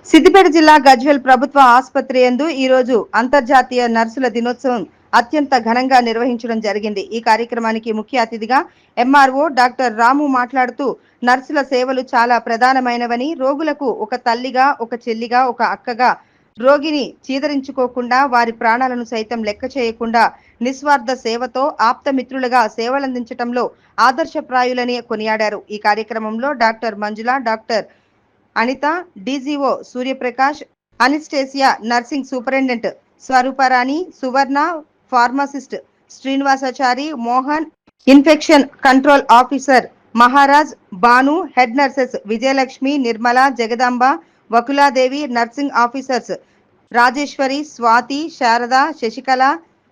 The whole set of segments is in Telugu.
సిద్దిపేట జిల్లా గజ్వేల్ ప్రభుత్వ ఆసుపత్రి యందు ఈ రోజు అంతర్జాతీయ నర్సుల దినోత్సవం అత్యంత ఘనంగా నిర్వహించడం జరిగింది. ఈ కార్యక్రమానికి ముఖ్య అతిథిగా ఎంఆర్ఓ డాక్టర్ రాము మాట్లాడుతూ నర్సుల సేవలు చాలా ప్రధానమైనవని, రోగులకు ఒక తల్లిగా, ఒక చెల్లిగా, ఒక అక్కగా రోగిని చీదరించుకోకుండా వారి ప్రాణాలను సైతం లెక్క చేయకుండా నిస్వార్థ సేవతో ఆప్తమిత్రులుగా సేవలందించడంలో ఆదర్శప్రాయులని కొనియాడారు. ఈ కార్యక్రమంలో doctor Manjula, doctor Anitha, DGO Suryaprakash, anesthesia nursing superintendent Swarooparani, Suvarna, pharmacist Srinivasachari, Mohan, infection control officer Maharaj, Bhanu, head nurses Vijayalakshmi, Nirmala, Jagadamba, Vakuladevi, nursing officers Rajeshwari, Swathi, Sharada, Sasikala,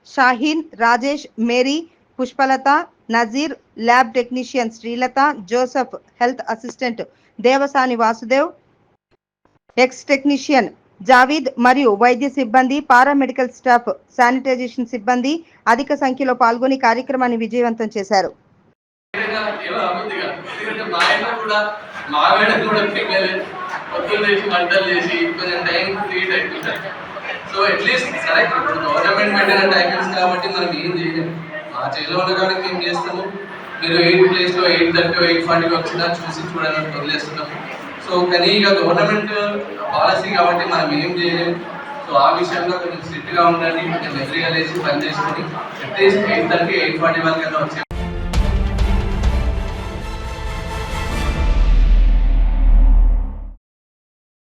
Shaheen, Rajesh, Mary, Pushpalatha, Nazeer, lab technician Srilatha, Joseph, health assistant Devasani Vasudev, X technician Javeed మరియు వైద్య సిబ్బంది, పారామెడికల్ స్టాఫ్, శానిటైజేషన్ సిబ్బంది అధిక సంఖ్యలో పాల్గొని కార్యక్రమాన్ని విజయవంతం చేశారు. సో అట్లీస్ట్ సరే గవర్నమెంట్ పెట్టిన టైమింగ్స్ కాబట్టి మనం ఏం చేయలేము. మా చేతిలో ఉన్న కాడికి మేము చేస్తాము. మీరు 8 ప్లేస్లో 8:30 8:40 వచ్చినా చూడాలని వదిలేస్తున్నాము. సో కానీ ఇక గవర్నమెంట్ పాలసీ కాబట్టి మనం ఏం చేయలేము. సో ఆ విషయంలో కొంచెం స్ట్రిక్ట్గా ఉండండి, కొంచెం మెజరీగా లేచి పని చేసుకొని అట్లీస్ట్ 8:30 8:40 వరకు వచ్చే